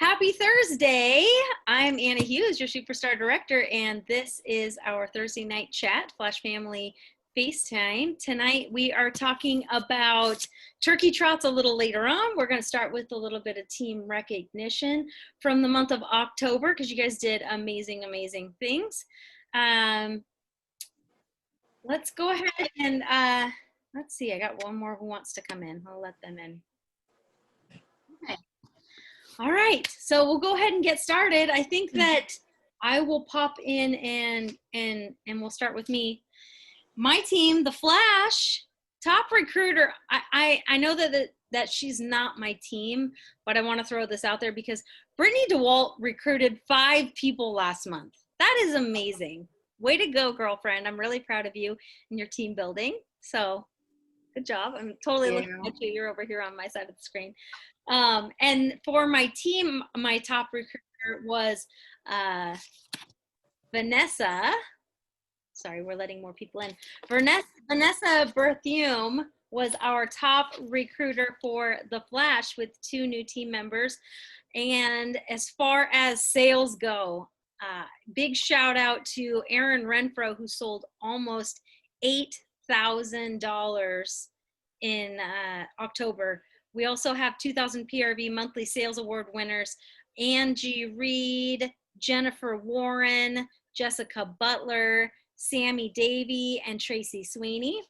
Happy Thursday. I'm Anna Hughes, your Superstar Director, and this is our Thursday night chat, Flash Family FaceTime. Tonight we are talking about turkey trots a little later on. We're going to start with a little bit of team recognition from the month of October because you guys did amazing, amazing things. Let's go ahead and let's see. I got one more who wants to come in. I'll let them in. Okay. All right, so we'll go ahead and get started. I think that I will pop in and we'll start with me. My team, the Flash, top recruiter. I know that she's not my team, but I want to throw this out there because Brittany DeWalt recruited 5 people last month. That is amazing. Way to go, girlfriend. I'm really proud of you and your team building. So good job. I'm totally looking at you. You're over here on my side of the screen. And for my team, my top recruiter was Vanessa. Sorry, we're letting more people in. Vanessa Berthium was our top recruiter for the Flash with 2 new team members. And as far as sales go, big shout out to Erin Renfro, who sold almost $8,000 in October. We also have 2000 PRV Monthly Sales Award winners, Angie Reed, Jennifer Warren, Jessica Butler, Sammy Davey, and Tracy Sweeney.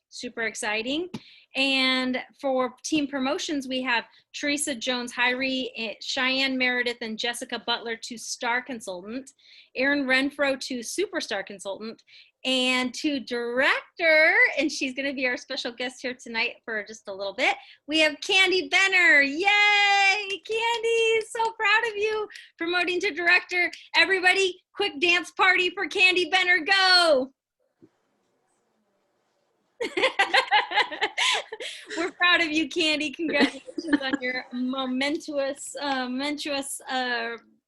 Super exciting. And for team promotions, we have Teresa Jones-Hyrie, Cheyenne Meredith, and Jessica Butler to Star Consultant, Erin Renfro to Superstar Consultant, and to Director, and she's going to be our special guest here tonight for just a little bit. We have Candi Benner. Yay, Candi, so proud of you. Promoting to Director. Everybody, quick dance party for Candi Benner, go. We're proud of you, Candi. Congratulations on your momentous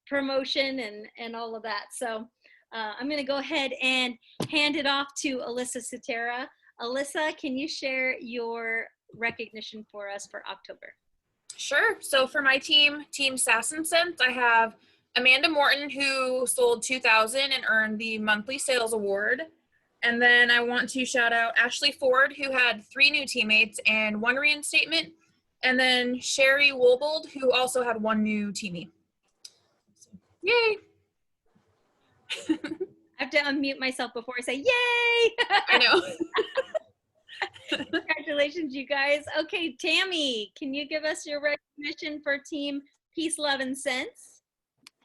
promotion and all of that. So I'm going to go ahead and hand it off to Alyssa Sotera. Alyssa, can you share your recognition for us for October? Sure. So for my team, Team Sass and Sense, I have Amanda Morton, who sold 2,000 and earned the Monthly Sales Award. And then I want to shout out Ashley Ford, who had 3 new teammates and 1 reinstatement. And then Sherry Wolbold, who also had 1 new teammate. So, yay! I have to unmute myself before I say yay. I know. Congratulations, you guys. Okay, Tammy, can you give us your recognition for Team Peace, Love, and Sense?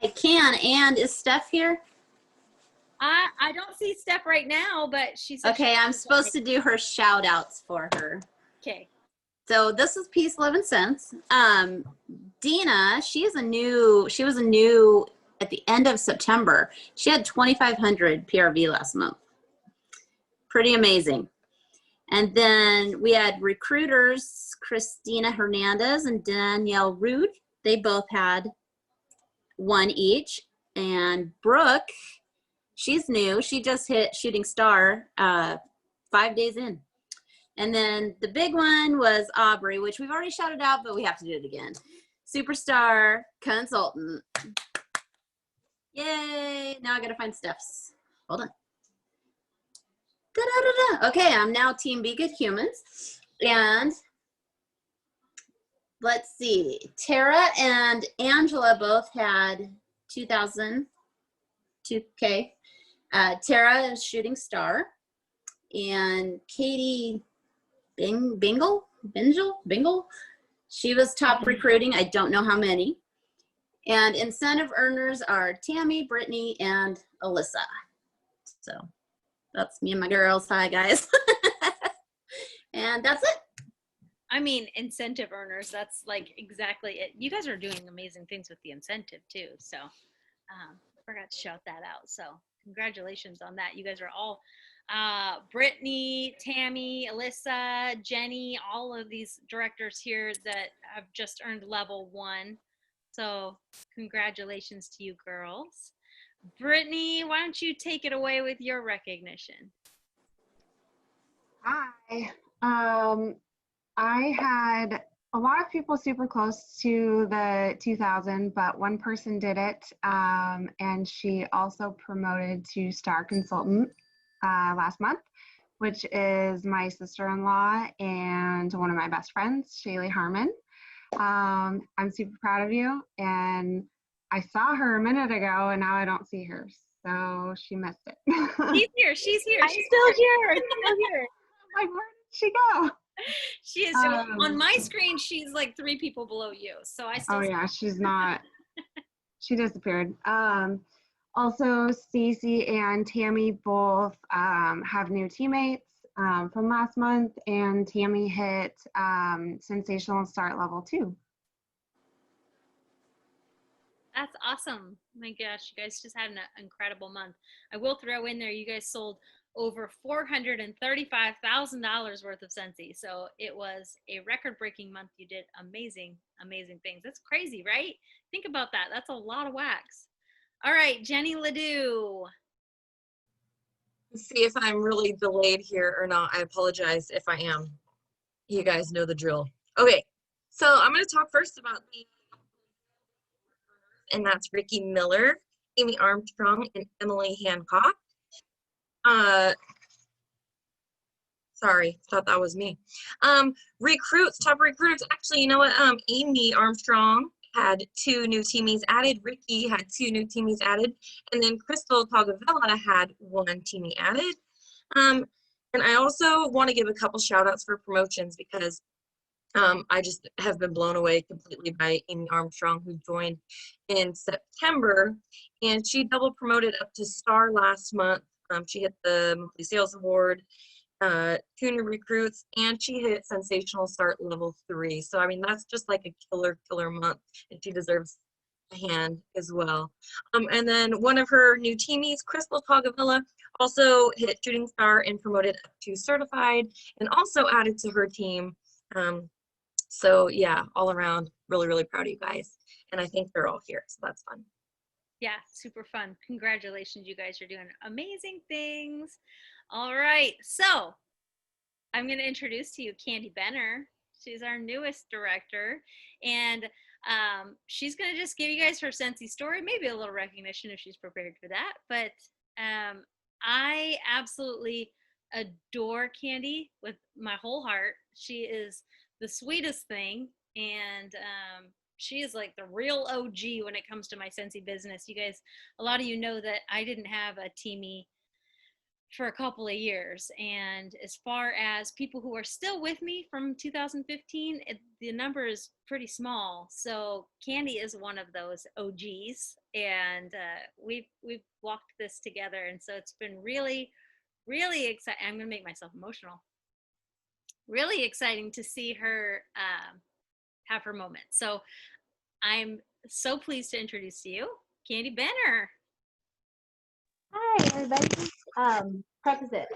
I can. And is Steph here? I don't see Steph right now, but she's okay. I'm supposed to do her shout outs for her. Okay. So this is Peace, Love, and Sense. Dina, she was a new at the end of September. She had 2,500 PRV last month. Pretty amazing. And then we had recruiters, Christina Hernandez and Danielle Rude. They both had 1 each. And Brooke, she's new. She just hit Shooting Star 5 days in. And then the big one was Aubrey, which we've already shouted out, but we have to do it again. Superstar Consultant. Yay. Now I got to find Steph's. Hold on. Da-da-da-da. Okay, I'm now Team Be Good Humans. And let's see. Tara and Angela both had 2,000. 2K. Tara is Shooting Star, and Katie Bingle, she was top recruiting. I don't know how many. And incentive earners are Tammy, Brittany, and Alyssa. So that's me and my girls. Hi, guys. And that's it. I mean, incentive earners, that's like exactly it. You guys are doing amazing things with the incentive too. So forgot to shout that out. So congratulations on that. You guys are all Brittany, Tammy, Alyssa, Jenny, all of these directors here that have just earned level 1. So congratulations to you girls. Brittany, why don't you take it away with your recognition? Hi. I had A lot of people super close to the 2000, but one person did it, and she also promoted to star consultant last month, which is my sister-in-law and one of my best friends, Shaylee Harmon. I'm super proud of you, and I saw her a minute ago, and now I don't see her, so she missed it. She's here. She's here. I'm She's still here. I'm still here. Like, where did she go? She is on my screen. She's like 3 people below you. So I still. Oh yeah, she's not. She disappeared. Also, Stacy and Tammy both have new teammates from last month, and Tammy hit sensational start level 2. That's awesome. My gosh, you guys just had an incredible month. I will throw in there, you guys sold over $435,000 worth of Scentsy. So it was a record-breaking month. You did amazing, amazing things. That's crazy, right? Think about that. That's a lot of wax. All right, Jenny Ledoux. Let's see if I'm really delayed here or not. I apologize if I am. You guys know the drill. Okay, so I'm going to talk first about the, and that's Ricky Miller, Amy Armstrong, and Emily Hancock. Sorry, thought that was me. Recruits, top recruiters. Actually, you know what? Amy Armstrong had 2 new teamies added. Ricky had 2 new teamies added. And then Crystal Tagavella had 1 teamie added. And I also want to give a couple shout outs for promotions because I just have been blown away completely by Amy Armstrong, who joined in September. And she double promoted up to star last month. She hit the monthly sales award, 2 new recruits, and she hit sensational start level 3. So I mean, that's just like a killer month, and she deserves a hand as well. And then one of her new teamies, Crystal Tagavella, also hit shooting star and promoted up to certified, and also added to her team. So yeah, all around, really proud of you guys, and I think they're all here, so that's fun. Yeah, super fun. Congratulations, you guys are doing amazing things. All right, so I'm going to introduce to you Candi Benner. She's our newest director, and she's going to just give you guys her Scentsy story, maybe a little recognition if she's prepared for that. But I absolutely adore Candi with my whole heart. She is the sweetest thing, and she is like the real OG when it comes to my Scentsy business. You guys, a lot of you know that I didn't have a teamie for a couple of years, and as far as people who are still with me from 2015, the number is pretty small. So Candi is one of those OGs, and we've walked this together, and so it's been really exciting. I'm gonna make myself emotional. Really exciting to see her have her moment. So I'm so pleased to introduce to you Candi Benner. Hi, everybody. Preface it.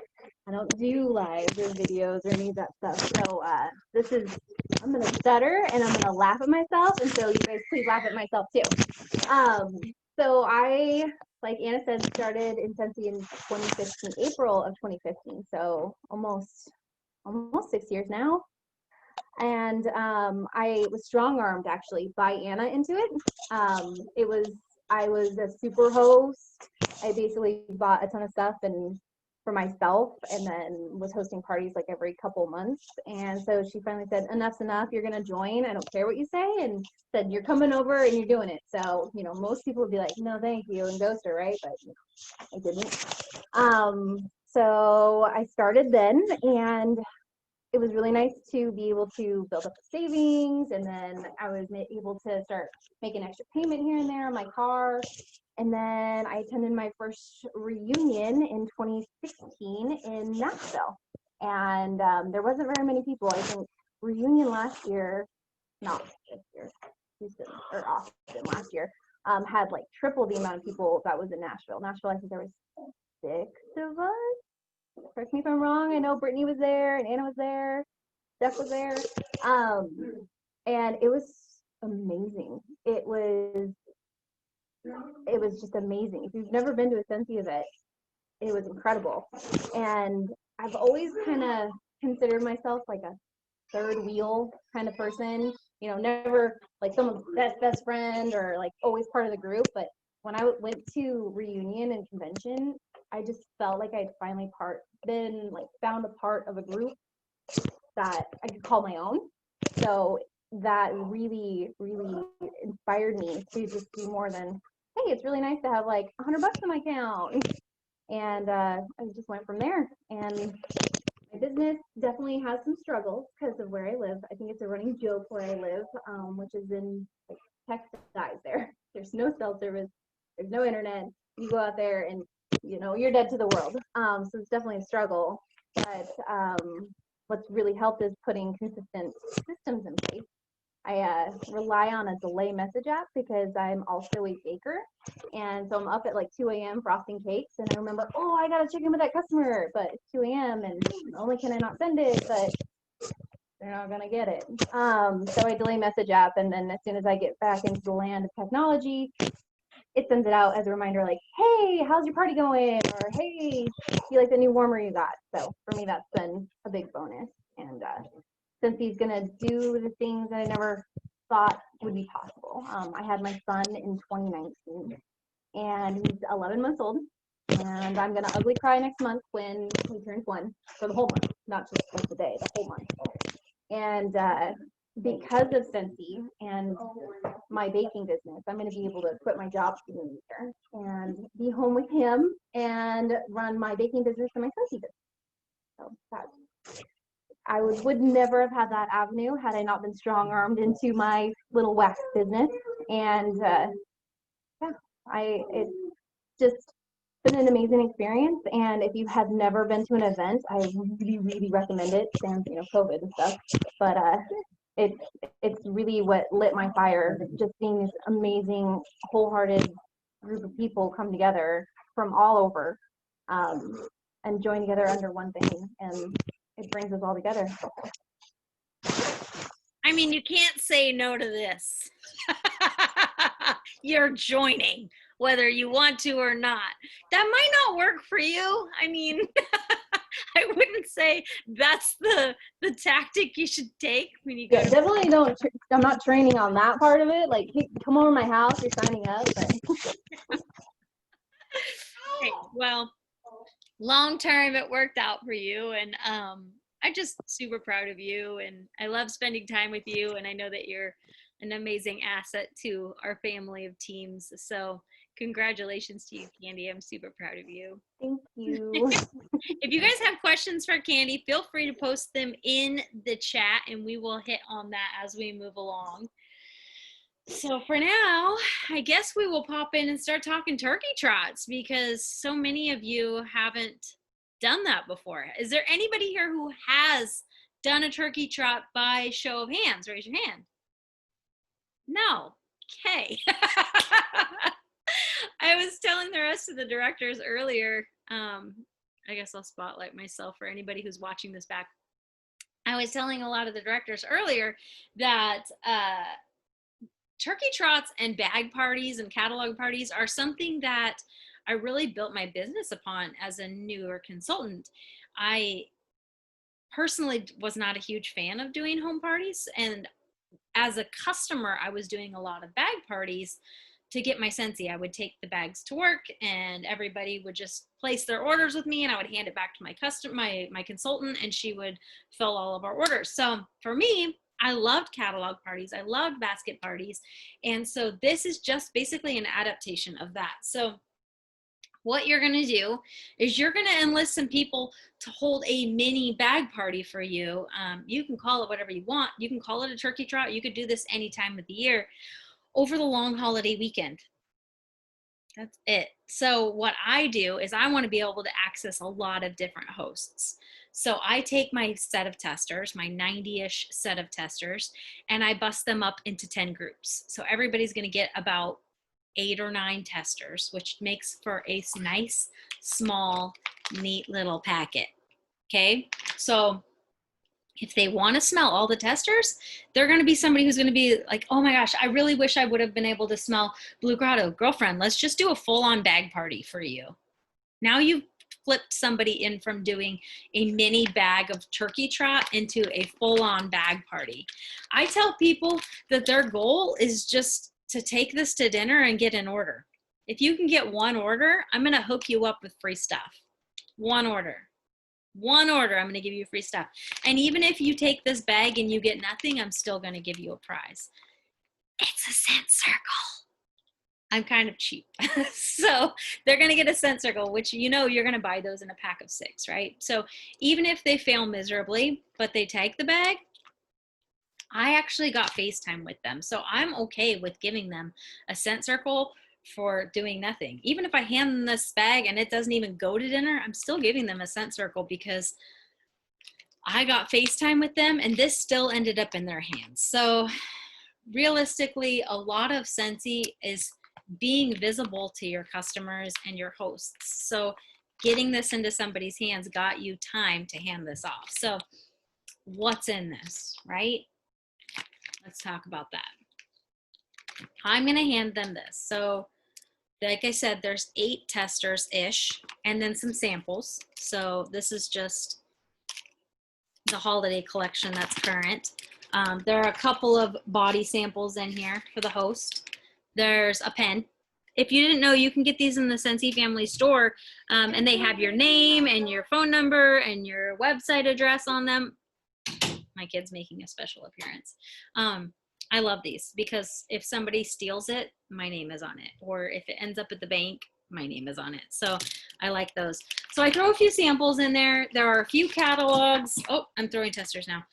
I don't do lives or videos or any of that stuff. So I'm going to stutter and I'm going to laugh at myself. And so you guys please laugh at myself too. So I, like Anna said, started in Scentsy in 2015, April of 2015. So almost 6 years now. And I was strong-armed actually by Anna into it. I was a super host. I basically bought a ton of stuff and for myself, and then was hosting parties like every couple months. And so she finally said, enough's enough, you're gonna join, I don't care what you say, and said, you're coming over and you're doing it. So, you know, most people would be like, no, thank you, and ghost her, right? But you know, I didn't. So I started then, and it was really nice to be able to build up the savings, and then I was able to start making extra payment here and there on my car. And then I attended my first reunion in 2016 in Nashville, and there wasn't very many people. I think reunion last year, not this year, Houston or Austin last year, had like triple the amount of people that was in Nashville. Nashville, I think there was 6 of us. Correct me if I'm wrong. I know Brittany was there and Anna was there, Steph was there, and it was amazing. It was just amazing. If you've never been to a Scentsy event, it was incredible. And I've always kind of considered myself like a third wheel kind of person, you know, never like someone's best friend or like always part of the group. But when I went to reunion and convention, I just felt like I'd finally found a part of a group that I could call my own. So that really, really inspired me to just do more than, hey, it's really nice to have like $100 in my account. And I just went from there. And my business definitely has some struggles because of where I live. I think it's a running joke where I live, which is in like, Texas dies there. There's no cell service. There's no internet. You go out there and, you know, you're dead to the world. So it's definitely a struggle. But what's really helped is putting consistent systems in place. I rely on a delay message app because I'm also a baker. And so I'm up at like 2 a.m. frosting cakes. And I remember, oh, I got to check in with that customer. But it's 2 a.m. and not only can I not send it, but they're not going to get it. So I delay message app. And then as soon as I get back into the land of technology, it sends it out as a reminder like, hey, how's your party going? Or hey, you like the new warmer you got? So for me, that's been a big bonus. And since he's going to do the things that I never thought would be possible. I had my son in 2019 and he's 11 months old. And I'm going to ugly cry next month when he turns 1 for the whole month, not just like the day, the whole month. And because of Scentsy and my baking business, I'm going to be able to quit my job for the year and be home with him and run my baking business and my Scentsy business. So I would never have had that avenue had I not been strong-armed into my little wax business. And it's just been an amazing experience. And if you have never been to an event, I really, really recommend it. Sans, you know, COVID and stuff. But it's really what lit my fire. Just seeing this amazing, wholehearted group of people come together from all over and join together under one thing. And it brings us all together. I mean, you can't say no to this. You're joining, whether you want to or not. That might not work for you. I mean, I wouldn't say that's the tactic you should take when you go. Yeah, definitely don't. I'm not training on that part of it. Like, hey, come over to my house. You're signing up. But. Okay, well, long term it worked out for you, and I'm just super proud of you, and I love spending time with you, and I know that you're an amazing asset to our family of teams. So congratulations to you, Candi. I'm super proud of you. Thank you. If you guys have questions for Candi, feel free to post them in the chat and we will hit on that as we move along. So for now, I guess we will pop in and start talking turkey trots because so many of you haven't done that before. Is there anybody here who has done a turkey trot by show of hands? Raise your hand. No. Okay. I was telling the rest of the directors earlier, I guess I'll spotlight myself for anybody who's watching this back. I was telling a lot of the directors earlier that turkey trots and bag parties and catalog parties are something that I really built my business upon as a newer consultant. I personally was not a huge fan of doing home parties, and as a customer, I was doing a lot of bag parties to get my Scentsy. I would take the bags to work and everybody would just place their orders with me and I would hand it back to my consultant and she would fill all of our orders. So for me, I loved catalog parties. I loved basket parties. And so this is just basically an adaptation of that. So what you're going to do is you're going to enlist some people to hold a mini bag party for you. You can call it whatever you want. You can call it a turkey trot. You could do this any time of the year over the long holiday weekend. That's it. So what I do is I want to be able to access a lot of different hosts. So I take my set of testers, my 90-ish set of testers, and I bust them up into 10 groups. So everybody's going to get about 8 or 9 testers, which makes for a nice, small, neat little packet. Okay, so if they want to smell all the testers, they're going to be somebody who's going to be like, oh my gosh, I really wish I would have been able to smell Blue Grotto. Girlfriend, let's just do a full-on bag party for you. Now you've flipped somebody in from doing a mini bag of turkey trot into a full-on bag party. I tell people that their goal is just to take this to dinner and get an order. If you can get one order, I'm going to hook you up with free stuff. One order. One order, I'm going to give you free stuff. And even if you take this bag and you get nothing, I'm still going to give you a prize. It's a cent circle. I'm kind of cheap. So they're going to get a cent circle, which you know you're going to buy those in a pack of 6, right? So even if they fail miserably, but they take the bag, I actually got FaceTime with them. So I'm okay with giving them a cent circle for doing nothing. Even if I hand them this bag and it doesn't even go to dinner, I'm still giving them a cent circle because I got FaceTime with them and this still ended up in their hands. So realistically, a lot of Scentsy is being visible to your customers and your hosts. So getting this into somebody's hands got you time to hand this off. So what's in this, right? Let's talk about that. I'm going to hand them this. So like I said, there's 8 testers-ish and then some samples. So this is just the holiday collection that's current. There are a couple of body samples in here for the host. There's a pen. If you didn't know, you can get these in the Scentsy family store, and they have your name and your phone number and your website address on them. My kid's making a special appearance. I love these because if somebody steals it, my name is on it. Or if it ends up at the bank, my name is on it. So I like those. So I throw a few samples in there. There are a few catalogs. Oh, I'm throwing testers now.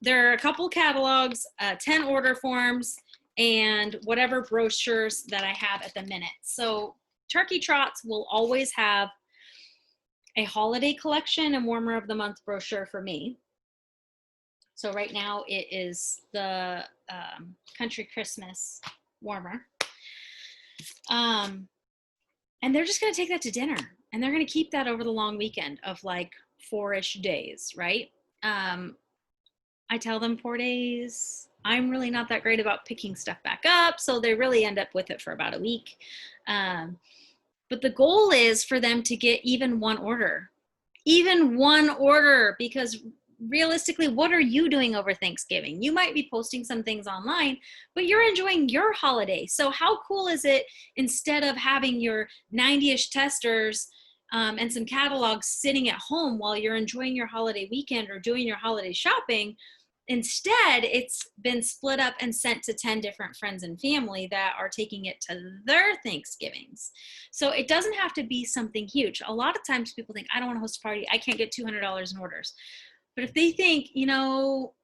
There are a couple catalogs, 10 order forms, and whatever brochures that I have at the minute. So Turkey Trots will always have a holiday collection and warmer of the month brochure for me. So right now it is the Country Christmas warmer. And they're just going to take that to dinner and they're going to keep that over the long weekend of like 4-ish days, right? I tell them 4 days. I'm really not that great about picking stuff back up, so they really end up with it for about a week. But the goal is for them to get even one order, because realistically, what are you doing over Thanksgiving? You might be posting some things online, but you're enjoying your holiday. So how cool is it, instead of having your 90-ish testers and some catalogs sitting at home while you're enjoying your holiday weekend or doing your holiday shopping, instead it's been split up and sent to 10 different friends and family that are taking it to their Thanksgivivings. So it doesn't have to be something huge. A lot of times people think, I don't want to host a party, I can't get $200 in orders. But if they think, you know,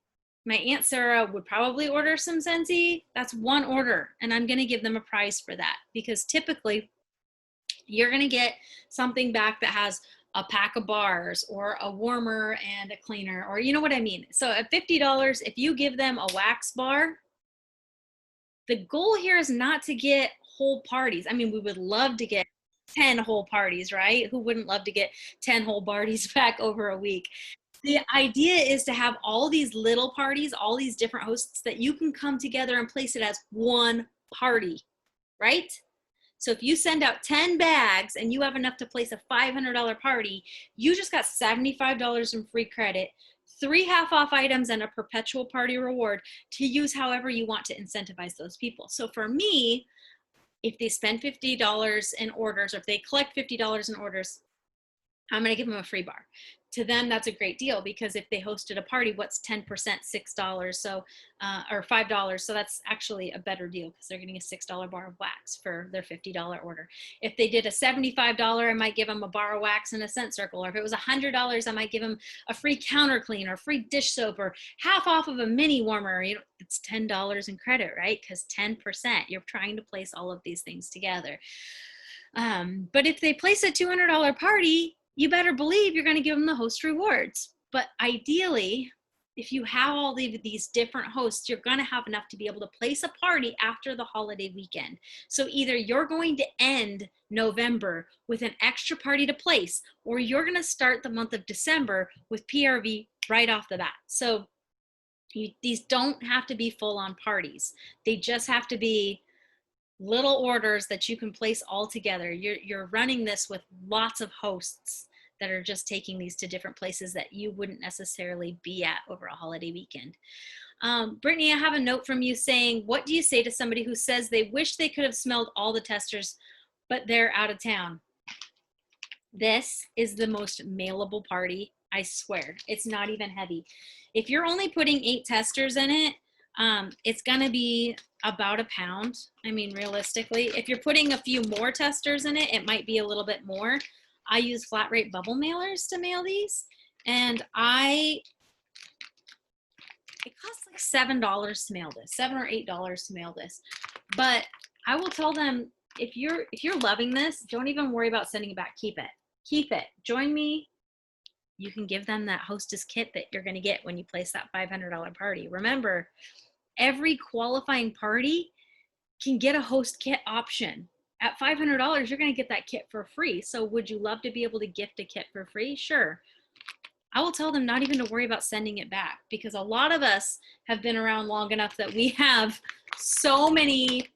my Aunt Sarah would probably order some Scentsy, that's one order, and I'm going to give them a prize for that, because typically you're going to get something back that has a pack of bars or a warmer and a cleaner, or you know what I mean. So at $50, if you give them a wax bar, the goal here is not to get whole parties. I mean, we would love to get 10 whole parties, right? Who wouldn't love to get 10 whole parties back over a week? The idea is to have all these little parties, all these different hosts that you can come together and place it as one party, right? So if you send out 10 bags and you have enough to place a $500 party, you just got $75 in free credit, 3 half-off items, and a perpetual party reward to use however you want to incentivize those people. So for me, if they spend $50 in orders, or if they collect $50 in orders, I'm going to give them a free bar. To them, that's a great deal, because if they hosted a party, what's 10%? $6, so or $5. So that's actually a better deal, because they're getting a $6 bar of wax for their $50 order. If they did a $75, I might give them a bar of wax and a scent circle. Or if it was $100, I might give them a free counter clean or free dish soap, or half off of a mini warmer. You know, it's $10 in credit, right? Because 10%, you're trying to place all of these things together. But if they place a $200 party, you better believe you're going to give them the host rewards. But ideally, if you have all of these different hosts, you're going to have enough to be able to place a party after the holiday weekend. So either you're going to end November with an extra party to place, or you're going to start the month of December with PRV right off the bat. So these don't have to be full-on parties. They just have to be little orders that you can place all together. You're running this with lots of hosts that are just taking these to different places that you wouldn't necessarily be at over a holiday weekend. Brittany, I have a note from you saying, what do you say to somebody who says they wish they could have smelled all the testers, but they're out of town? This is the most mailable party, I swear. It's not even heavy. If you're only putting 8 testers in it, it's gonna be about a pound. I mean, realistically, if you're putting a few more testers in it, it might be a little bit more. I use flat rate bubble mailers to mail these, and it costs like $7 to mail this, $7 or $8 to mail this. But I will tell them, if you're loving this, don't even worry about sending it back. Keep it. Keep it. Join me. You can give them that hostess kit that you're going to get when you place that $500 party. Remember, every qualifying party can get a host kit option. At $500, you're going to get that kit for free. So would you love to be able to gift a kit for free? Sure. I will tell them not even to worry about sending it back, because a lot of us have been around long enough that we have so many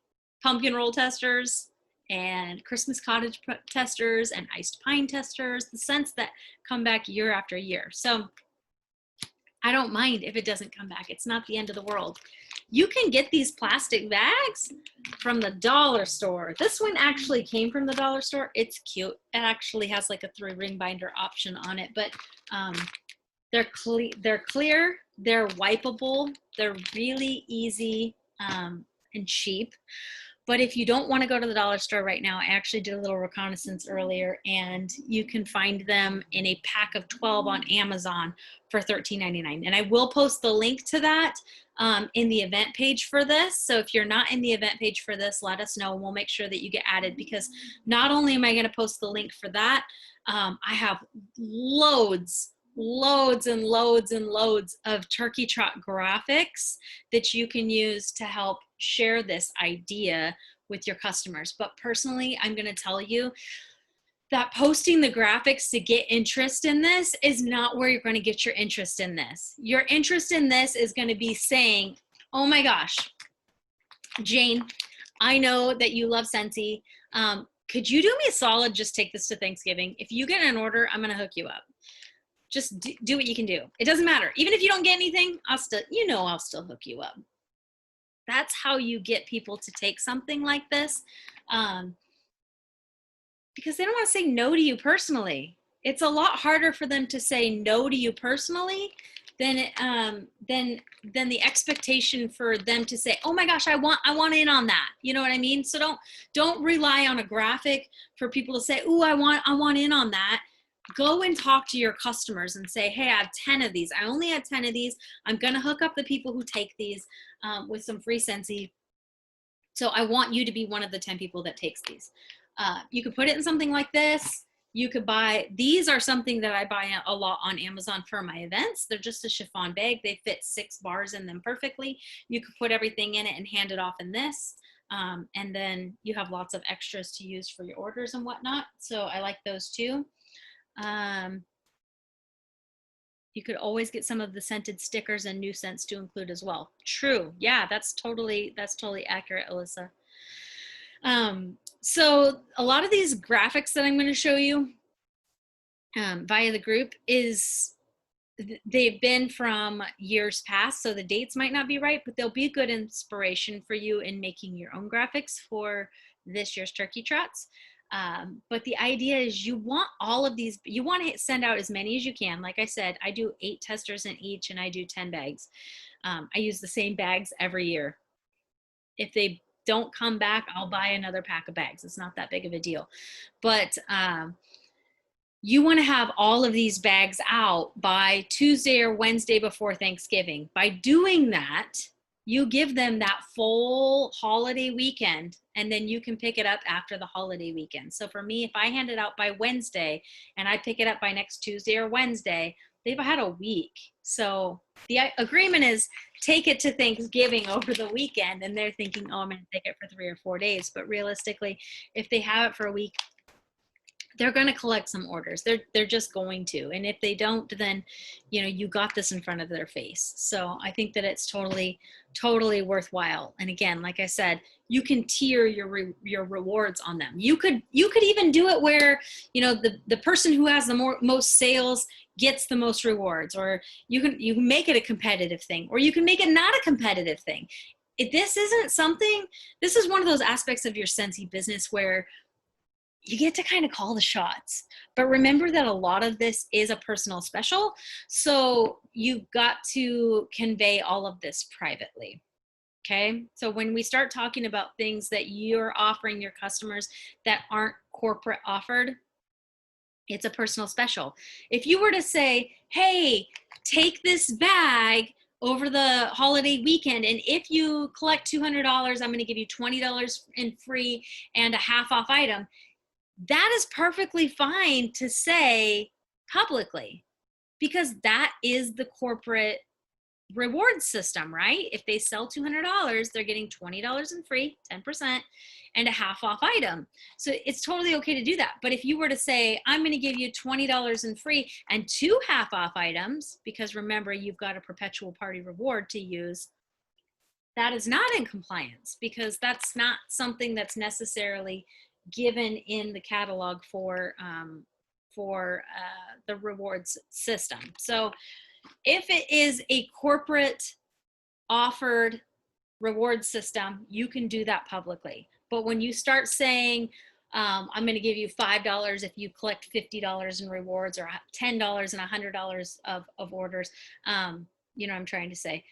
pumpkin roll testers and Christmas cottage testers and iced pine testers, the scents that come back year after year. So I don't mind if it doesn't come back. It's not the end of the world. You can get these plastic bags from the dollar store. This one actually came from the dollar store. It's cute. It actually has like a 3-ring binder option on it, but they're clear, they're wipeable, they're really easy and cheap. But if you don't want to go to the dollar store right now, I actually did a little reconnaissance earlier, and you can find them in a pack of 12 on Amazon for $13.99. And I will post the link to that in the event page for this. So if you're not in the event page for this, let us know. We'll make sure that you get added, because not only am I going to post the link for that, I have loads and loads of turkey trot graphics that you can use to help share this idea with your customers. But personally, I'm going to tell you that posting the graphics to get interest in this is not where you're going to get your interest in this. Your interest in this is going to be saying, oh my gosh, Jane, I know that you love Scentsy. Could you do me a solid? Just take this to Thanksgiving. If you get an order, I'm going to hook you up. Just do what you can do. It doesn't matter. Even if you don't get anything, I'll still hook you up. That's how you get people to take something like this, because they don't want to say no to you personally. It's a lot harder for them to say no to you personally than the expectation for them to say, oh my gosh, I want in on that. You know what I mean? So don't rely on a graphic for people to say, ooh, I want in on that. Go and talk to your customers and say, hey, I have 10 of these. I only have 10 of these. I'm going to hook up the people who take these with some free Scentsy. So I want you to be one of the 10 people that takes these. You could put it in something like this. You could buy, these are something that I buy a lot on Amazon for my events. They're just a chiffon bag. They fit 6 bars in them perfectly. You could put everything in it and hand it off in this. And then you have lots of extras to use for your orders and whatnot. So I like those too. You could always get some of the scented stickers and new scents to include as well. True. Yeah, that's totally accurate, Alyssa. So a lot of these graphics that I'm going to show you via the group they've been from years past, so the dates might not be right, but they'll be a good inspiration for you in making your own graphics for this year's Turkey Trots. But the idea is you want all of these, you want to send out as many as you can. Like I said, I do 8 testers in each, and I do 10 bags. I use the same bags every year. If they don't come back, I'll buy another pack of bags. It's not that big of a deal. But you want to have all of these bags out by Tuesday or Wednesday before Thanksgiving. By doing that, you give them that full holiday weekend, and then you can pick it up after the holiday weekend. So for me, if I hand it out by Wednesday and I pick it up by next Tuesday or Wednesday, they've had a week. So the agreement is take it to Thanksgiving over the weekend, and they're thinking, oh, I'm going to take it for 3 or 4 days. But realistically, if they have it for a week, they're going to collect some orders. They're just going to. And if they don't, then, you know, you got this in front of their face. So I think that it's totally worthwhile. And again, like I said, you can tier your rewards on them. You could even do it where, you know, the person who has the most sales gets the most rewards, or you can make it a competitive thing, or you can make it not a competitive thing. This is one of those aspects of your Scentsy business where you get to kind of call the shots. But remember that a lot of this is a personal special. So you've got to convey all of this privately. Okay. So when we start talking about things that you're offering your customers that aren't corporate offered, it's a personal special. If you were to say, hey, take this bag over the holiday weekend, and if you collect $200, I'm going to give you $20 in free and a half off item, that is perfectly fine to say publicly, because that is the corporate reward system, right? If they sell $200, they're getting $20 in free, 10%, and a half off item. So it's totally okay to do that. But if you were to say, I'm going to give you $20 in free and 2 half off items, because remember, you've got a perpetual party reward to use, that is not in compliance, because that's not something that's necessarily given in the catalog for the rewards system. So if it is a corporate offered reward system, you can do that publicly. But when you start saying, I'm going to give you $5 if you collect $50 in rewards, or $10 and $100 of orders, you know what I'm trying to say,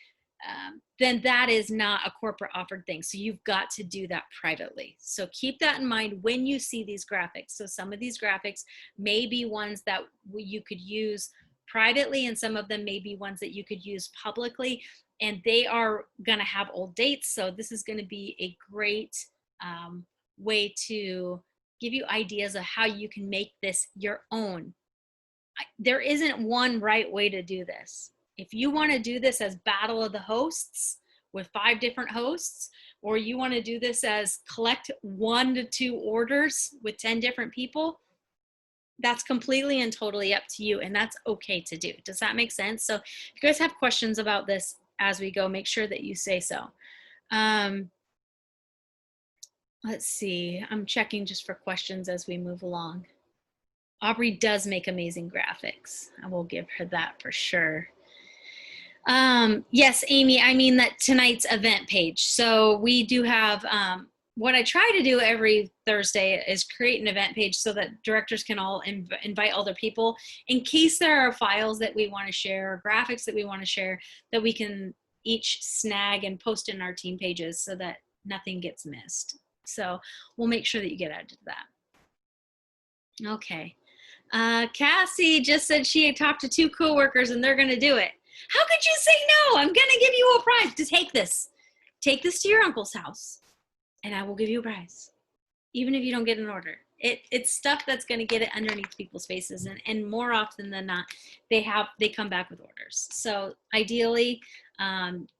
then that is not a corporate offered thing. So you've got to do that privately. So keep that in mind when you see these graphics. So some of these graphics may be ones that you could use privately, and some of them may be ones that you could use publicly, and they are going to have old dates. So this is going to be a great way to give you ideas of how you can make this your own. There isn't one right way to do this. If you want to do this as battle of the hosts with 5 different hosts, or you want to do this as collect 1 to 2 orders with 10 different people, that's completely and totally up to you, and that's okay to do. Does that make sense? So if you guys have questions about this as we go, make sure that you say so. Let's see, I'm checking just for questions as we move along. Aubrey does make amazing graphics. I will give her that for sure. Yes, Amy, I mean that tonight's event page. So we do have, what I try to do every Thursday is create an event page so that directors can all invite other people in case there are files that we want to share or graphics that we want to share that we can each snag and post in our team pages so that nothing gets missed. So we'll make sure that you get added to that. Okay. Cassie just said she had talked to 2 coworkers and they're going to do it. How could you say no? I'm going to give you a prize. To take this. Take this to your uncle's house and I will give you a prize. Even if you don't get an order. It's stuff that's going to get it underneath people's faces. And more often than not, they come back with orders. So ideally,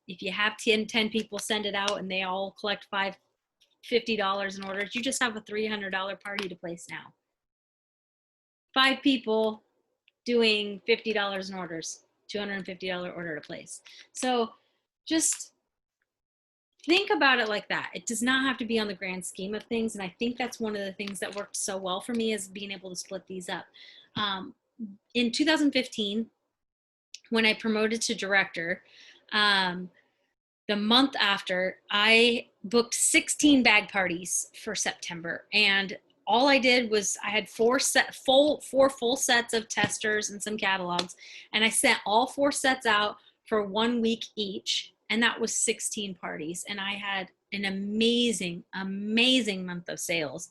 if you have 10 people send it out and they all collect $50 in orders, you just have a $300 party to place now. 5 people doing $50 in orders, $250 order to place. So just think about it like that. It does not have to be on the grand scheme of things. And I think that's one of the things that worked so well for me, is being able to split these up. In 2015, when I promoted to director, the month after, I booked 16 bag parties for September. And all I did was I had 4 full sets of testers and some catalogs. And I sent all 4 sets out for 1 week each. And that was 16 parties. And I had an amazing, amazing month of sales.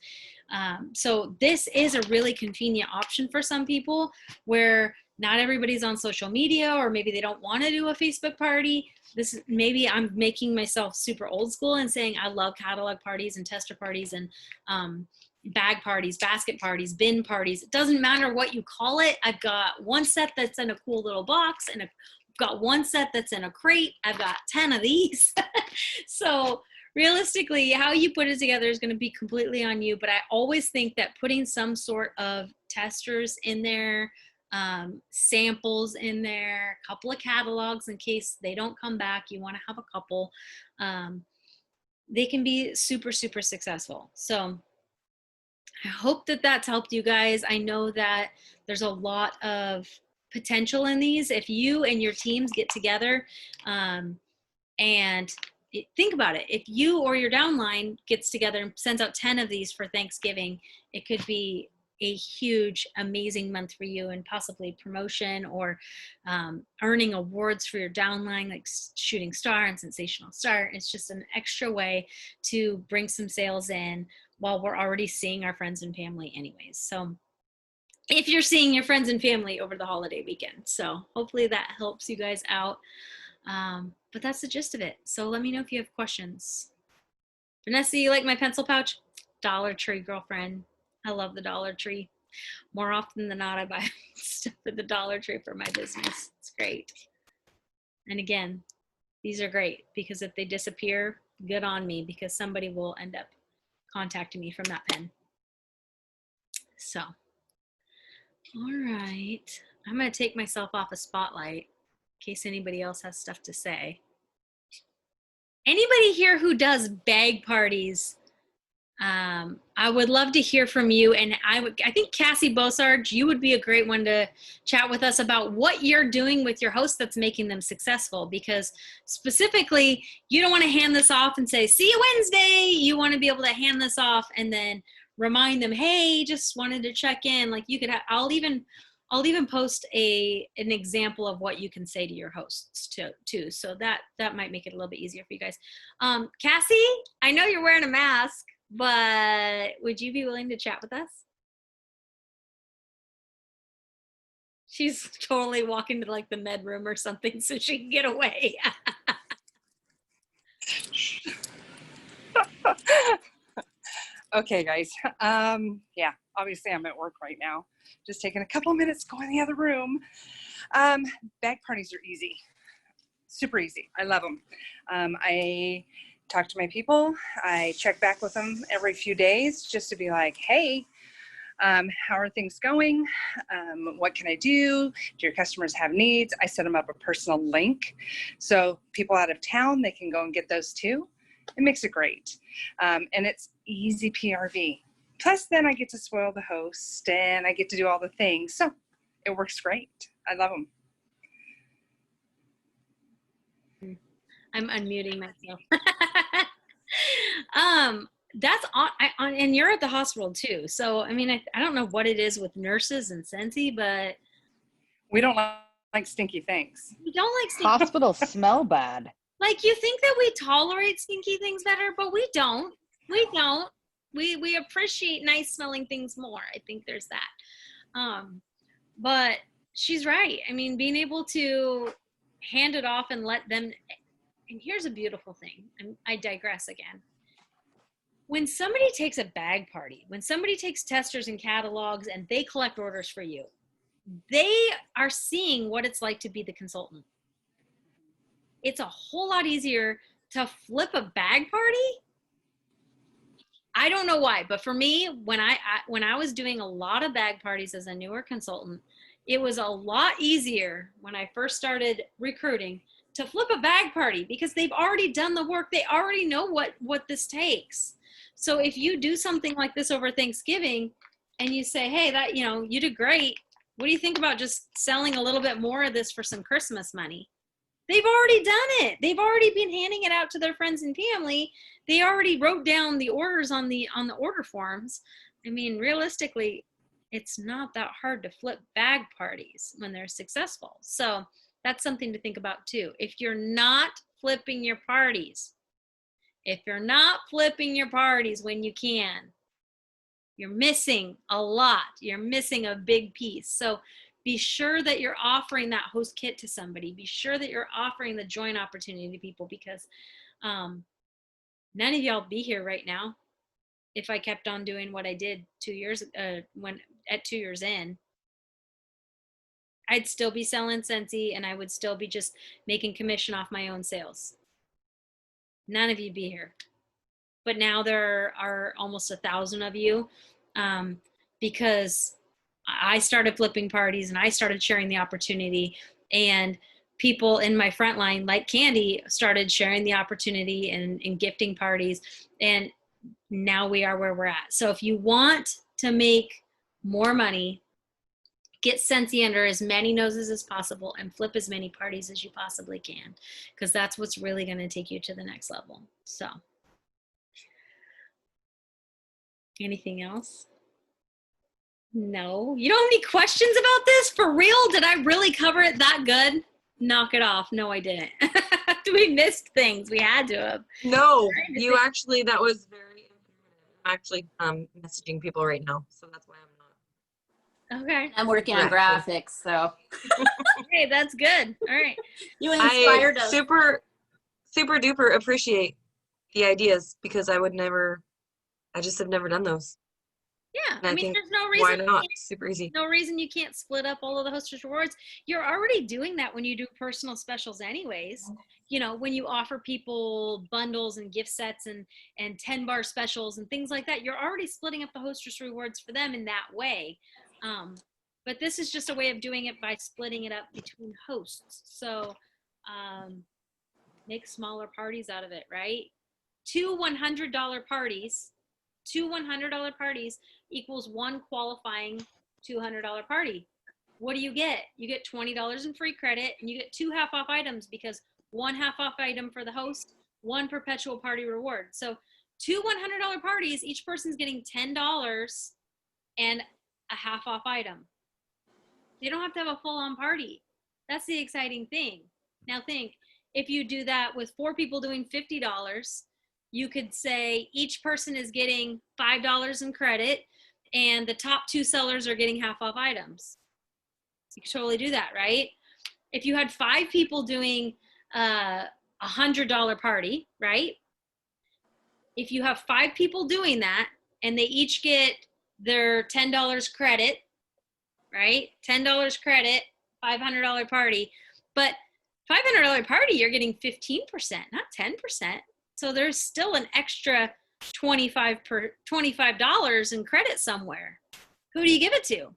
So this is a really convenient option for some people where not everybody's on social media, or maybe they don't want to do a Facebook party. Maybe I'm making myself super old school and saying I love catalog parties and tester parties and bag parties, basket parties, bin parties. It doesn't matter what you call it. I've got 1 set that's in a cool little box, and I've got 1 set that's in a crate. I've got 10 of these. So realistically, how you put it together is going to be completely on you. But I always think that putting some sort of testers in there, samples in there, a couple of catalogs in case they don't come back, you want to have a couple, they can be super, super successful. So I hope that that's helped you guys. I know that there's a lot of potential in these. If you and your teams get together, and think about it, if you or your downline gets together and sends out 10 of these for Thanksgiving, it could be a huge, amazing month for you, and possibly promotion or earning awards for your downline, like Shooting Star and Sensational Star. It's just an extra way to bring some sales in while we're already seeing our friends and family anyways. So if you're seeing your friends and family over the holiday weekend. So hopefully that helps you guys out. But that's the gist of it. So let me know if you have questions. Vanessa, you like my pencil pouch? Dollar Tree, girlfriend. I love the Dollar Tree. More often than not, I buy stuff at the Dollar Tree for my business. It's great. And again, these are great because if they disappear, good on me, because somebody will end up contacting me from that pen. So, all right. I'm going to take myself off a spotlight in case anybody else has stuff to say. Anybody here who does bag parties? I would love to hear from you. And I think Cassie Bosarge, you would be a great one to chat with us about what you're doing with your host that's making them successful. Because specifically, you don't want to hand this off and say, see you Wednesday. You want to be able to hand this off and then remind them, hey, just wanted to check in. Like you could have, I'll even post an example of what you can say to your hosts too. So that might make it a little bit easier for you guys. Cassie, I know you're wearing a mask, but would you be willing to chat with us? She's totally walking to like the med room or something so she can get away. Okay, guys. Yeah, obviously I'm at work right now. Just taking a couple of minutes to go in the other room. Bag parties are easy. Super easy. I love them. I talk to my people. I check back with them every few days just to be like, hey, how are things going? What can I do? Do your customers have needs? I set them up a personal link. So people out of town, they can go and get those too. It makes it great. And it's easy PRV. Plus then I get to spoil the host and I get to do all the things. So it works great. I love them. I'm unmuting myself. That's on, and you're at the hospital too. So, I mean, I don't know what it is with nurses and Sensi, but we don't like stinky things. We don't like stinky Hospitals smell bad. Like you think that we tolerate stinky things better, but we don't. We don't. We appreciate nice smelling things more. I think there's that. But she's right. I mean, being able to hand it off and let them, and here's a beautiful thing. I digress again. When somebody takes a bag party, when somebody takes testers and catalogs and they collect orders for you, they are seeing what it's like to be the consultant. It's a whole lot easier to flip a bag party. I don't know why, but for me, when I was doing a lot of bag parties as a newer consultant, it was a lot easier when I first started recruiting to flip a bag party because they've already done the work. They already know what this takes. So if you do something like this over Thanksgiving and you say, hey, that, you did great. What do you think about just selling a little bit more of this for some Christmas money? They've already done it. They've already been handing it out to their friends and family. They already wrote down the orders on the order forms. I mean, realistically, it's not that hard to flip bag parties when they're successful. So that's something to think about too. If you're not flipping your parties, when you can, you're missing a lot. You're missing a big piece. So be sure that you're offering that host kit to somebody. Be sure that you're offering the joint opportunity to people because none of y'all be here right now if I kept on doing what I did 2 years at 2 years in. I'd still be selling Sensi and I would still be just making commission off my own sales. None of you'd be here. but now there are almost 1,000 of you, because I started flipping parties and I started sharing the opportunity, and people in my front line like Candi started sharing the opportunity and gifting parties, and now we are where we're at. So if you want to make more money, get Scentsy under as many noses as possible and flip as many parties as you possibly can, because that's what's really going to take you to the next level. So anything else? No, you don't have any questions about this? For real? Did I really cover it that good? Knock it off. No, I didn't. We missed things. We had to have. No, you actually, that was very informative. I'm actually messaging people right now, so that's why I'm not. Okay. I'm working on graphics, so. Okay, that's good. All right. You inspired I us. super duper appreciate the ideas, because I just have never done those. Yeah, And I I mean, think, there's no why reason. not? Super easy. No reason you can't split up all of the hostess rewards. You're already doing that when you do personal specials anyways. You know, when you offer people bundles and gift sets and 10 bar specials and things like that, you're already splitting up the hostess rewards for them in that way. But this is just a way of doing it by splitting it up between hosts. So make smaller parties out of it, right? Two $100 parties equals one qualifying $200 party. What do you get? You get $20 in free credit, and you get 2 half-off items, because 1 half-off item for the host, 1 perpetual party reward. So 2 $100 parties, each person's getting $10 and a half-off item. You don't have to have a full-on party. That's the exciting thing. Now think, if you do that with 4 people doing $50, you could say each person is getting $5 in credit, and the top 2 sellers are getting half-off items. You could totally do that, right? If you had 5 people doing a $100 party, right? If you have 5 people doing that, and they each get their $10 credit, right? $10 credit, $500 party, but $500 party, you're getting 15%, not 10%. So there's still an extra $25 in credit somewhere. Who do you give it to?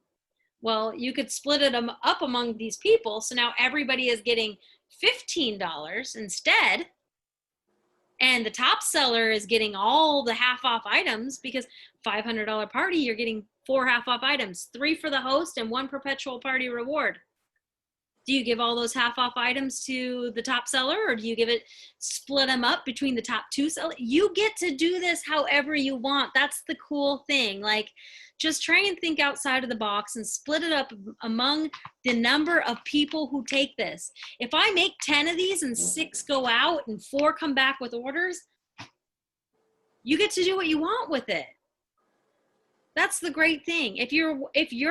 Well, you could split it up among these people. So now everybody is getting $15 instead. And the top seller is getting all the half-off items, because $500 party, you're getting 4 half-off items, 3 for the host and 1 perpetual party reward. Do you give all those half-off items to the top seller, or do you split them up between the top 2 sellers? You get to do this however you want. That's the cool thing. Like, just try and think outside of the box and split it up among the number of people who take this. If I make 10 of these and 6 go out and 4 come back with orders, you get to do what you want with it. That's the great thing. If you're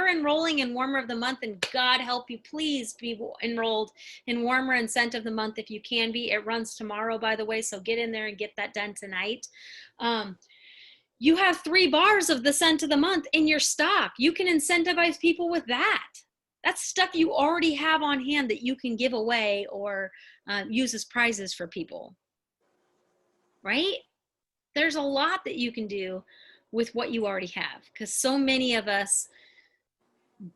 enrolling in Warmer of the Month, and God help you, please be enrolled in Warmer and Scent of the Month if you can be. It runs tomorrow, by the way, so get in there and get that done tonight. You have 3 bars of the Scent of the Month in your stock. You can incentivize people with that. That's stuff you already have on hand that you can give away or use as prizes for people, right? There's a lot that you can do with what you already have, because so many of us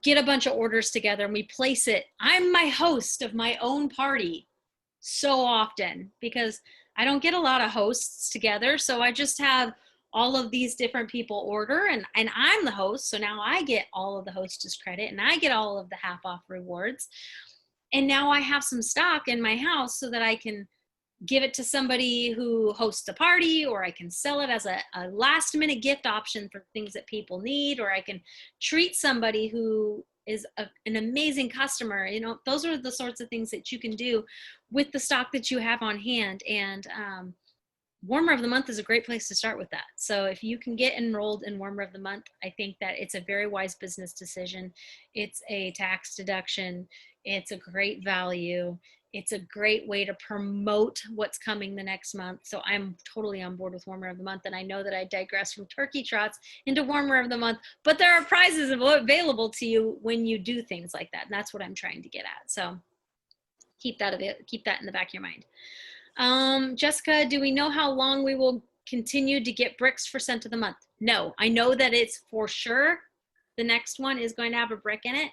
get a bunch of orders together and we place it. I'm my host of my own party so often, because I don't get a lot of hosts together. So I just have all of these different people order, and I'm the host. So now I get all of the hostess credit, and I get all of the half-off rewards. And now I have some stock in my house so that I can give it to somebody who hosts a party, or I can sell it as a last minute gift option for things that people need, or I can treat somebody who is an amazing customer. You know, those are the sorts of things that you can do with the stock that you have on hand. And Warmer of the Month is a great place to start with that. So if you can get enrolled in Warmer of the Month, I think that it's a very wise business decision. It's a tax deduction. It's a great value. It's a great way to promote what's coming the next month. So I'm totally on board with Warmer of the Month. And I know that I digress from Turkey Trots into Warmer of the Month, but there are prizes available to you when you do things like that. And that's what I'm trying to get at. So keep that in the back of your mind. Jessica, do we know how long we will continue to get bricks for scent of the month? No, I know that it's for sure the next one is going to have a brick in it.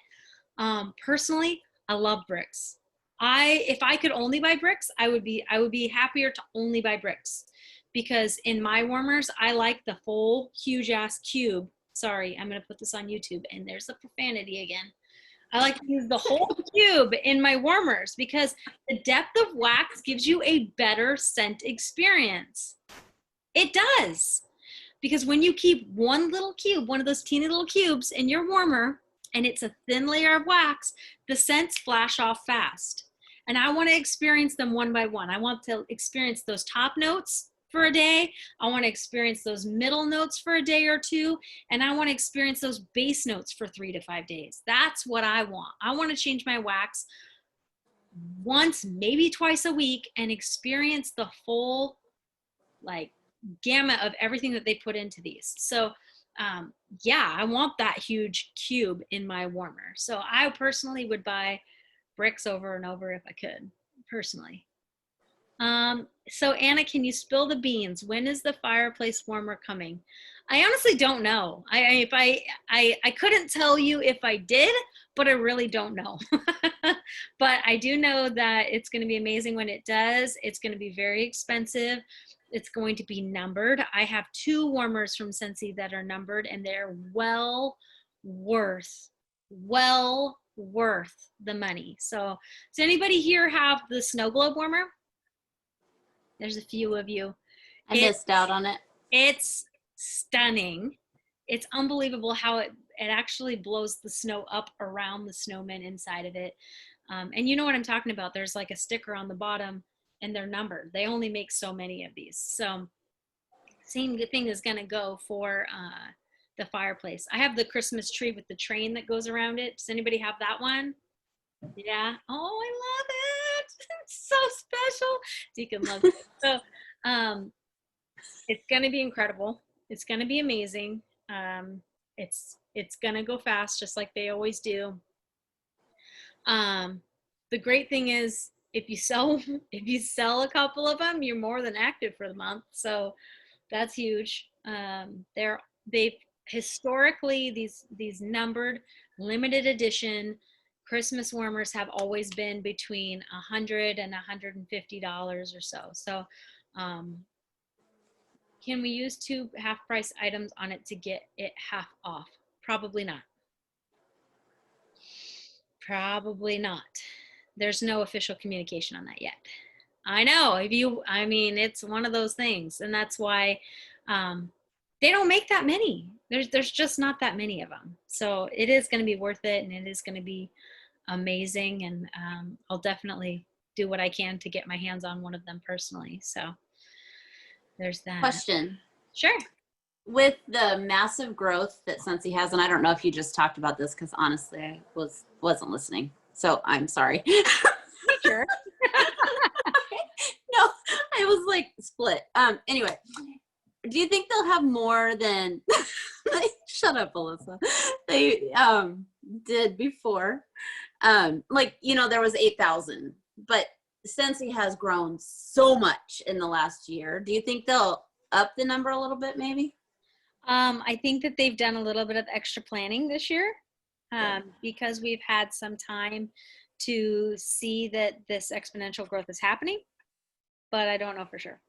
Personally, I love bricks. If I could only buy bricks, I would be happier to only buy bricks, because in my warmers, I like the full huge ass cube. Sorry, I'm going to put this on YouTube, and there's the profanity again. I like to use the whole cube in my warmers because the depth of wax gives you a better scent experience. It does. Because when you keep one little cube, one of those teeny little cubes in your warmer, and it's a thin layer of wax, the scents flash off fast. And I want to experience them one by one. I want to experience those top notes for a day. I want to experience those middle notes for a day or two. And I want to experience those base notes for 3 to 5 days. That's what I want. I want to change my wax once, maybe twice a week, and experience the full like gamut of everything that they put into these. So yeah, I want that huge cube in my warmer. So I personally would buy bricks over and over if I could, personally. So Anna, can you spill the beans? When is the fireplace warmer coming? I honestly don't know. I couldn't tell you if I did, but I really don't know. But I do know that it's going to be amazing when it does. It's going to be very expensive. It's going to be numbered. I have 2 warmers from Scentsy that are numbered, and they're well worth the money. So does anybody here have the snow globe warmer? There's a few of you. I missed out on it. It's stunning. It's unbelievable how it actually blows the snow up around the snowman inside of it. And you know what I'm talking about. There's like a sticker on the bottom, and they're numbered. They only make so many of these. So same thing is going to go for the fireplace. I have the Christmas tree with the train that goes around it. Does anybody have that one? Yeah. Oh, I love it. It's so special. Deacon loves it. So it's going to be incredible. It's going to be amazing. It's going to go fast, just like they always do. The great thing is, if you sell a couple of them, you're more than active for the month. So that's huge. They've historically, these numbered limited edition Christmas warmers have always been between $100 and $150 or so. So can we use 2 half price items on it to get it half off? Probably not. Probably not. There's no official communication on that yet. I know, it's one of those things, and that's why they don't make that many. There's just not that many of them. So it is going to be worth it, and it is going to be amazing, and I'll definitely do what I can to get my hands on one of them personally. So there's that. Question. Sure. With the massive growth that Scentsy has, and I don't know if you just talked about this because honestly I wasn't listening, so I'm sorry. Sure. No, I was like split. Anyway, do you think they'll have more than shut up, Alyssa, they did before? There was 8,000, but Scentsy has grown so much in the last year. Do you think they'll up the number a little bit, maybe? I think that they've done a little bit of extra planning this year because we've had some time to see that this exponential growth is happening, but I don't know for sure.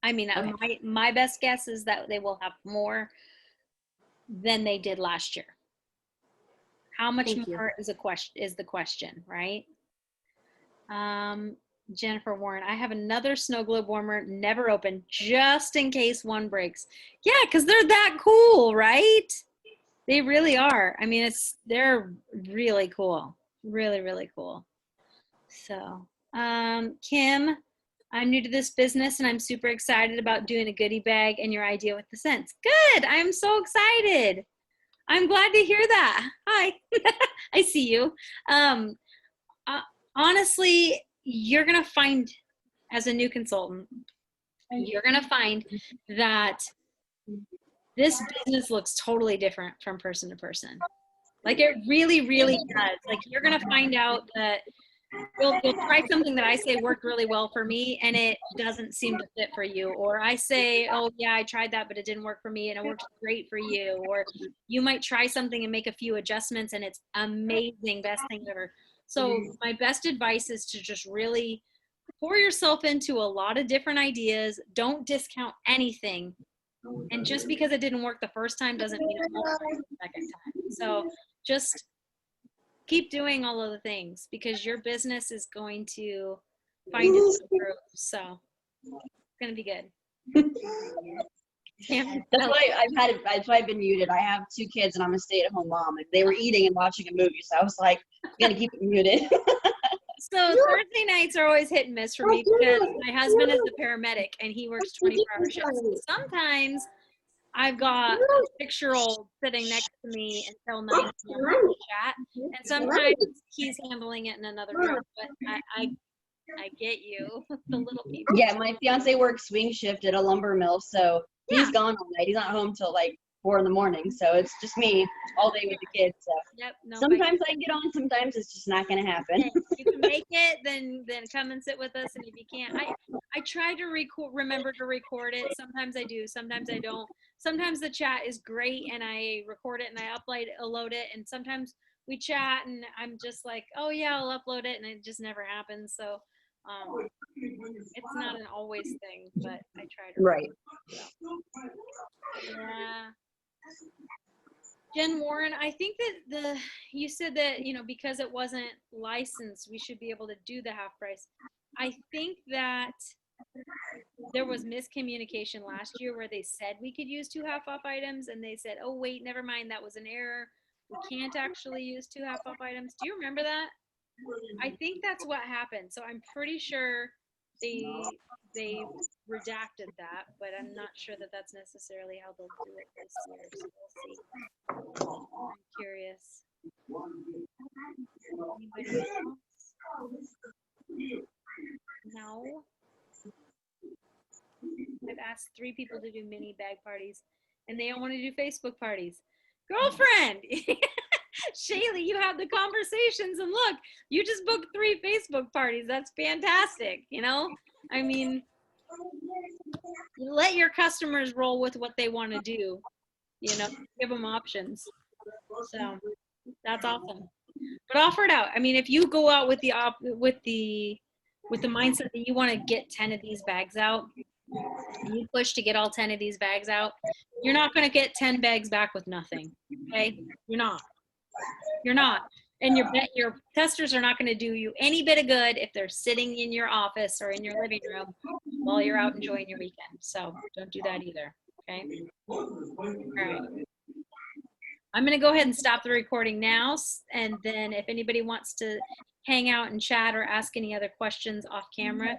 I mean, okay. My best guess is that they will have more than they did last year. How much more is the question, right? Jennifer Warren, I have another snow globe warmer, never opened, just in case one breaks. Yeah, because they're that cool, right? They really are. I mean, they're really cool. Really, really cool. So, Kim, I'm new to this business and I'm super excited about doing a goodie bag and your idea with the scents. Good. I'm so excited. I'm glad to hear that. Hi. I see you. Honestly, you're going to find, as a new consultant, you're going to find that this business looks totally different from person to person. Like it really, really does. Like you're going to find out that you'll try something that I say worked really well for me and it doesn't seem to fit for you. Or I say, oh yeah, I tried that, but it didn't work for me and it worked great for you. Or you might try something and make a few adjustments and it's amazing, best thing ever. So my best advice is to just really pour yourself into a lot of different ideas. Don't discount anything. And just because it didn't work the first time doesn't mean it won't work the second time. So just keep doing all of the things because your business is going to find its groove. So it's going to be good. That's why I've been muted. I have 2 kids and I'm a stay-at-home mom. And they were eating and watching a movie, so I was like, I'm gonna keep it muted. So Thursday nights are always hit and miss for me because my husband is the paramedic and he works 24-hour shifts. So sometimes I've got a 6-year-old sitting next to me until 9 p.m. to chat, and sometimes he's handling it in another room. But I get you, the little people. Yeah, my fiance works swing shift at a lumber mill, so he's gone all night. He's not home till like 4 in the morning, so it's just me all day with the kids. So Yep. No, sometimes I can get on, sometimes it's just not gonna happen. if you can make it, then come and sit with us. And if you can't, I try to remember to record it. Sometimes I do, sometimes I don't. Sometimes the chat is great and I record it and I upload it. And sometimes we chat and I'm just like, oh yeah, I'll upload it, and it just never happens. So it's not an always thing, but I try to. Right. Yeah. Jen Warren, I think that you said that, because it wasn't licensed, we should be able to do the half price. I think that there was miscommunication last year where they said we could use 2 half off items and they said, oh wait, never mind, that was an error. We can't actually use 2 half off items. Do you remember that? I think that's what happened. So I'm pretty sure they redacted that, but I'm not sure that that's necessarily how they'll do it this year. So we'll see. I'm curious. Anybody else? No. I've asked 3 people to do mini bag parties, and they don't want to do Facebook parties. Girlfriend, Shaylee, you have the conversations, and look, you just booked 3 Facebook parties. That's fantastic. I mean, let your customers roll with what they want to do. Give them options. So that's awesome. But offer it out. I mean, if you go out with the mindset that you want to get 10 of these bags out, and you push to get all 10 of these bags out, you're not going to get 10 bags back with nothing. Okay? You're not. And your testers are not going to do you any bit of good if they're sitting in your office or in your living room while you're out enjoying your weekend. So don't do that either. Okay? All right. I'm going to go ahead and stop the recording now. And then if anybody wants to hang out and chat or ask any other questions off camera,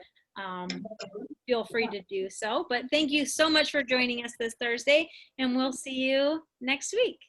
feel free to do so. But thank you so much for joining us this Thursday, and we'll see you next week.